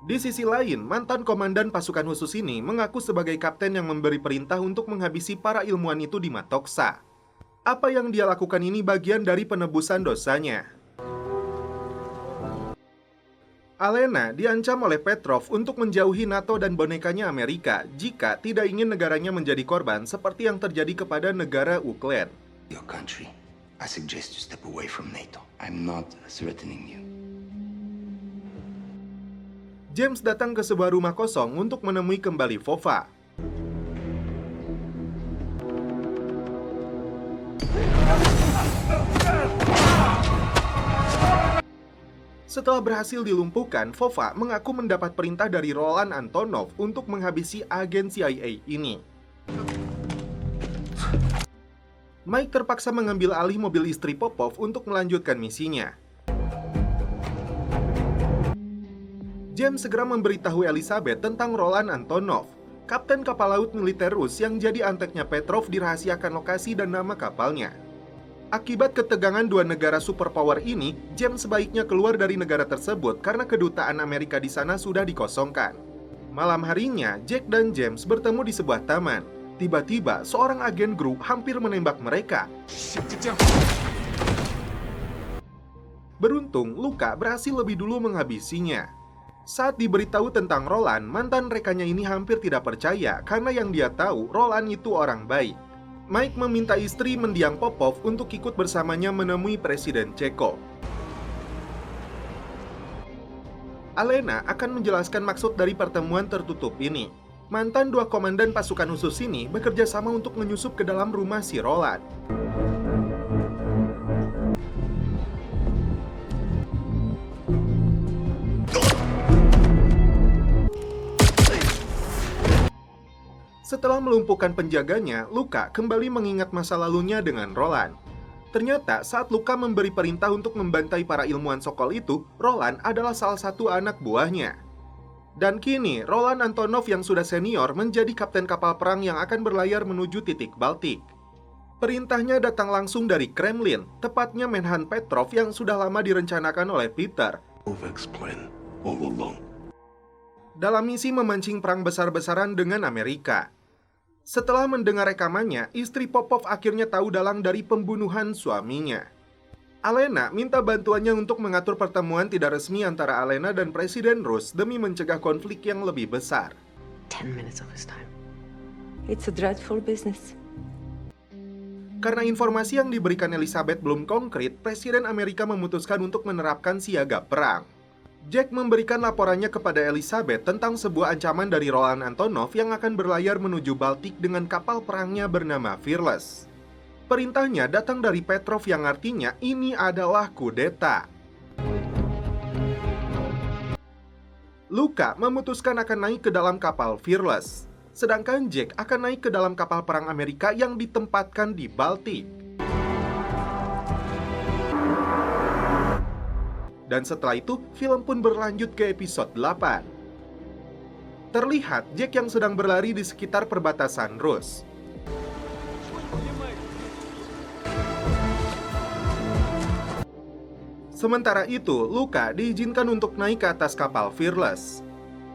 Di sisi lain, mantan komandan pasukan khusus ini mengaku sebagai kapten yang memberi perintah untuk menghabisi para ilmuwan itu di Matoksa. Apa yang dia lakukan ini bagian dari penebusan dosanya. Alena diancam oleh Petrov untuk menjauhi NATO dan bonekanya Amerika jika tidak ingin negaranya menjadi korban seperti yang terjadi kepada negara Ukraina. Your country. I suggest you step away from NATO. I'm not threatening you. James datang ke sebuah rumah kosong untuk menemui kembali Vova. Setelah berhasil dilumpuhkan, Vova mengaku mendapat perintah dari Roland Antonov untuk menghabisi agen CIA ini. Mike terpaksa mengambil alih mobil istri Popov untuk melanjutkan misinya. James segera memberitahu Elizabeth tentang Roland Antonov. kapten kapal laut militer Rus yang jadi anteknya Petrov dirahasiakan lokasi dan nama kapalnya. Akibat ketegangan dua negara superpower ini, James sebaiknya keluar dari negara tersebut karena kedutaan Amerika di sana sudah dikosongkan. Malam harinya, Jack dan James bertemu di sebuah taman. Tiba-tiba, seorang agen GRU hampir menembak mereka. Beruntung, Luka berhasil lebih dulu menghabisinya. Saat diberitahu tentang Roland, mantan rekannya ini hampir tidak percaya karena yang dia tahu, Roland itu orang baik. Mike meminta istri mendiang Popov untuk ikut bersamanya menemui Presiden Ceko. Alena akan menjelaskan maksud dari pertemuan tertutup ini. Mantan dua komandan pasukan khusus ini bekerja sama untuk menyusup ke dalam rumah si Roland. Setelah melumpuhkan penjaganya, Luka kembali mengingat masa lalunya dengan Roland. Ternyata saat Luka memberi perintah untuk membantai para ilmuwan Sokol itu, Roland adalah salah satu anak buahnya. Dan kini, Roland Antonov yang sudah senior menjadi kapten kapal perang yang akan berlayar menuju titik Baltik. Perintahnya datang langsung dari Kremlin, tepatnya Menhan Petrov yang sudah lama direncanakan oleh Peter. Dalam misi memancing perang besar-besaran dengan Amerika. Setelah mendengar rekamannya, istri Popov akhirnya tahu dalang dari pembunuhan suaminya. Alena minta bantuannya untuk mengatur pertemuan tidak resmi antara Alena dan Presiden Rus demi mencegah konflik yang lebih besar. 10 minutes of his time. It's a dreadful business. Karena informasi yang diberikan Elizabeth belum konkret, Presiden Amerika memutuskan untuk menerapkan siaga perang. Jack memberikan laporannya kepada Elizabeth tentang sebuah ancaman dari Roland Antonov yang akan berlayar menuju Baltik dengan kapal perangnya bernama Fearless. Perintahnya datang dari Petrov yang artinya ini adalah kudeta. Luka memutuskan akan naik ke dalam kapal Fearless, sedangkan Jack akan naik ke dalam kapal perang Amerika yang ditempatkan di Baltik. Dan setelah itu, film pun berlanjut ke episode 8. Terlihat Jack yang sedang berlari di sekitar perbatasan Rus. Sementara itu, Luka diizinkan untuk naik ke atas kapal Fearless.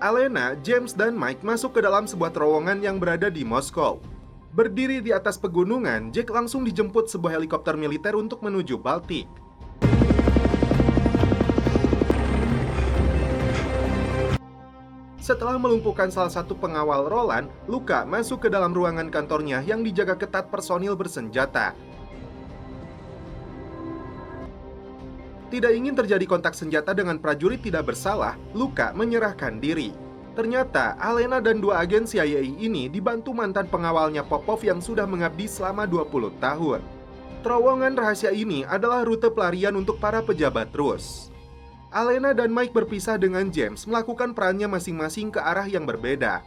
Alena, James, dan Mike masuk ke dalam sebuah terowongan yang berada di Moskow. Berdiri di atas pegunungan, Jack langsung dijemput sebuah helikopter militer untuk menuju Baltik. Setelah melumpuhkan salah satu pengawal Roland, Luka masuk ke dalam ruangan kantornya yang dijaga ketat personil bersenjata. Tidak ingin terjadi kontak senjata dengan prajurit tidak bersalah, Luka menyerahkan diri. Ternyata, Alena dan dua agen CIA ini dibantu mantan pengawalnya Popov yang sudah mengabdi selama 20 tahun. Terowongan rahasia ini adalah rute pelarian untuk para pejabat Rus. Alena dan Mike berpisah dengan James melakukan perannya masing-masing ke arah yang berbeda.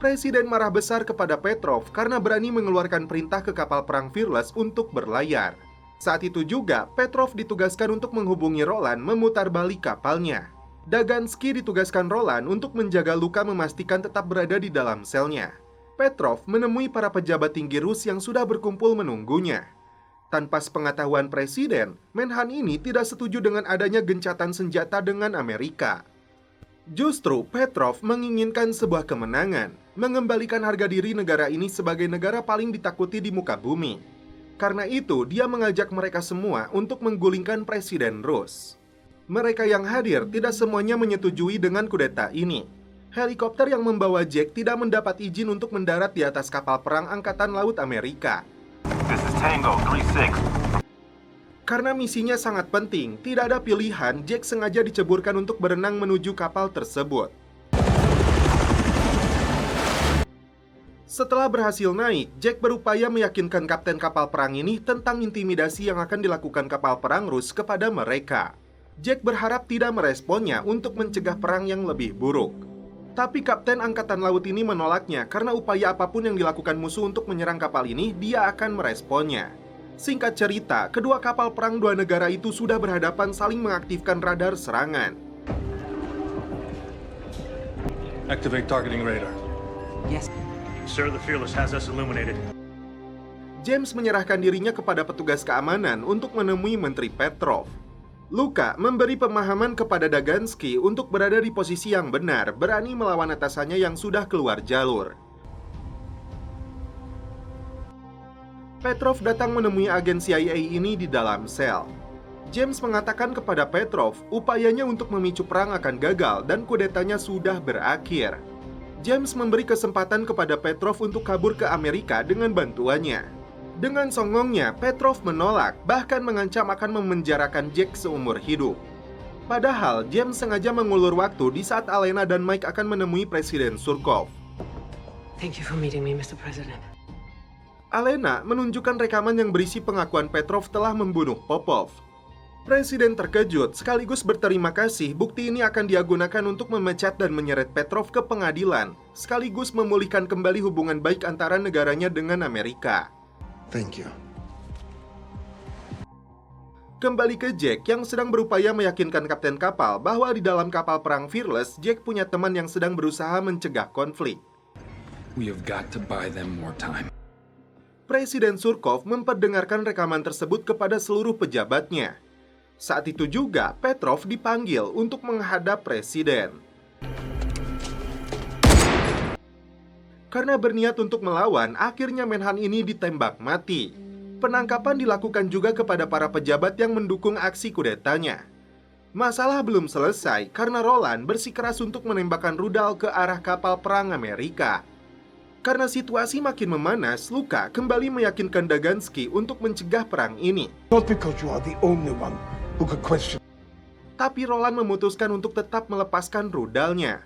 Presiden marah besar kepada Petrov karena berani mengeluarkan perintah ke kapal perang Fearless untuk berlayar. Saat itu juga, Petrov ditugaskan untuk menghubungi Roland memutar balik kapalnya. Dagansky ditugaskan Roland untuk menjaga Luka memastikan tetap berada di dalam selnya. Petrov menemui para pejabat tinggi Rus yang sudah berkumpul menunggunya. Tanpa sepengetahuan presiden, Menhan ini tidak setuju dengan adanya gencatan senjata dengan Amerika. Justru Petrov menginginkan sebuah kemenangan, mengembalikan harga diri negara ini sebagai negara paling ditakuti di muka bumi. Karena itu, dia mengajak mereka semua untuk menggulingkan Presiden Rus. Mereka yang hadir tidak semuanya menyetujui dengan kudeta ini. Helikopter yang membawa Jack tidak mendapat izin untuk mendarat di atas kapal perang Angkatan Laut Amerika. This is Tango 36. Karena misinya sangat penting, tidak ada pilihan, Jack sengaja diceburkan untuk berenang menuju kapal tersebut. Setelah berhasil naik, Jack berupaya meyakinkan kapten kapal perang ini tentang intimidasi yang akan dilakukan kapal perang Rus kepada mereka. Jack berharap tidak meresponnya untuk mencegah perang yang lebih buruk. Tapi Kapten Angkatan Laut ini menolaknya karena upaya apapun yang dilakukan musuh untuk menyerang kapal ini, dia akan meresponnya. Singkat cerita, kedua kapal perang dua negara itu sudah berhadapan saling mengaktifkan radar serangan. Activate targeting radar. Yes. Sir, the Fearless has us illuminated. James menyerahkan dirinya kepada petugas keamanan untuk menemui Menteri Petrov. Luka memberi pemahaman kepada Dagansky untuk berada di posisi yang benar, berani melawan atasannya yang sudah keluar jalur. Petrov datang menemui agen CIA ini di dalam sel. James mengatakan kepada Petrov, upayanya untuk memicu perang akan gagal dan kudetanya sudah berakhir. James memberi kesempatan kepada Petrov untuk kabur ke Amerika dengan bantuannya. Dengan songongnya, Petrov menolak, bahkan mengancam akan memenjarakan Jack seumur hidup. Padahal, James sengaja mengulur waktu di saat Alena dan Mike akan menemui Presiden Surkov. Thank you for meeting me, Mr. President. Alena menunjukkan rekaman yang berisi pengakuan Petrov telah membunuh Popov. Presiden terkejut sekaligus berterima kasih bukti ini akan digunakan untuk memecat dan menyeret Petrov ke pengadilan, sekaligus memulihkan kembali hubungan baik antara negaranya dengan Amerika. Thank you. Kembali ke Jack yang sedang berupaya meyakinkan kapten kapal bahwa di dalam kapal perang Fearless, Jack punya teman yang sedang berusaha mencegah konflik. We have got to buy them more time. Presiden Surkov memperdengarkan rekaman tersebut kepada seluruh pejabatnya. Saat itu juga, Petrov dipanggil untuk menghadap presiden. Karena berniat untuk melawan, akhirnya Menhan ini ditembak mati. Penangkapan dilakukan juga kepada para pejabat yang mendukung aksi kudetanya. Masalah belum selesai karena Roland bersikeras untuk menembakkan rudal ke arah kapal perang Amerika. Karena situasi makin memanas, Luka kembali meyakinkan Dagansky untuk mencegah perang ini. Not because you are the only one who could question. Tapi Roland memutuskan untuk tetap melepaskan rudalnya.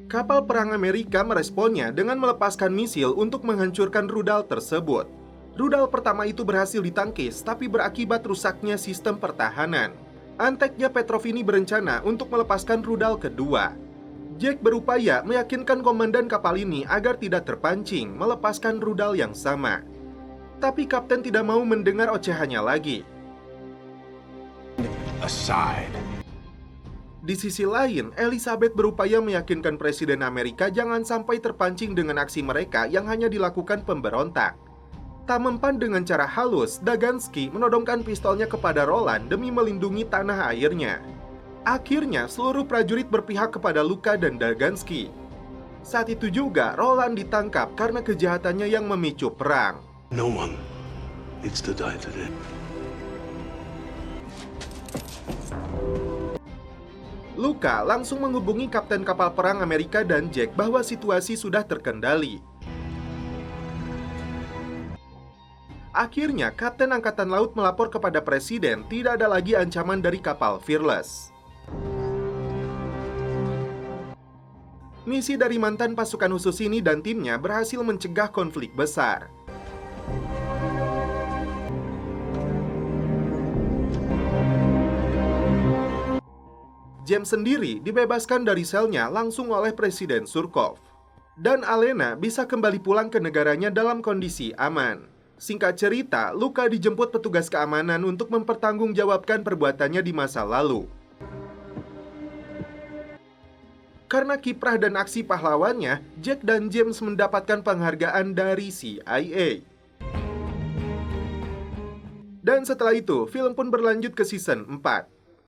Kapal perang Amerika meresponnya dengan melepaskan misil untuk menghancurkan rudal tersebut. Rudal pertama itu berhasil ditangkis, tapi berakibat rusaknya sistem pertahanan. Anteknya Petrov ini berencana untuk melepaskan rudal kedua. Jack berupaya meyakinkan komandan kapal ini agar tidak terpancing melepaskan rudal yang sama. Tapi kapten tidak mau mendengar ocehannya lagi. Aside. Di sisi lain, Elizabeth berupaya meyakinkan Presiden Amerika jangan sampai terpancing dengan aksi mereka yang hanya dilakukan pemberontak. Tak mempan dengan cara halus, Dagansky menodongkan pistolnya kepada Roland demi melindungi tanah airnya. Akhirnya, seluruh prajurit berpihak kepada Luka dan Dagansky. Saat itu juga, Roland ditangkap karena kejahatannya yang memicu perang. No one needs to die today. Luka langsung menghubungi kapten kapal perang Amerika dan Jack bahwa situasi sudah terkendali. Akhirnya, Kapten Angkatan Laut melapor kepada Presiden tidak ada lagi ancaman dari kapal Fearless. Misi dari mantan pasukan khusus ini dan timnya berhasil mencegah konflik besar. James sendiri dibebaskan dari selnya langsung oleh Presiden Surkov. Dan Alena bisa kembali pulang ke negaranya dalam kondisi aman. Singkat cerita, Luka dijemput petugas keamanan untuk mempertanggungjawabkan perbuatannya di masa lalu. Karena kiprah dan aksi pahlawannya, Jack dan James mendapatkan penghargaan dari CIA. Dan setelah itu, film pun berlanjut ke season 4.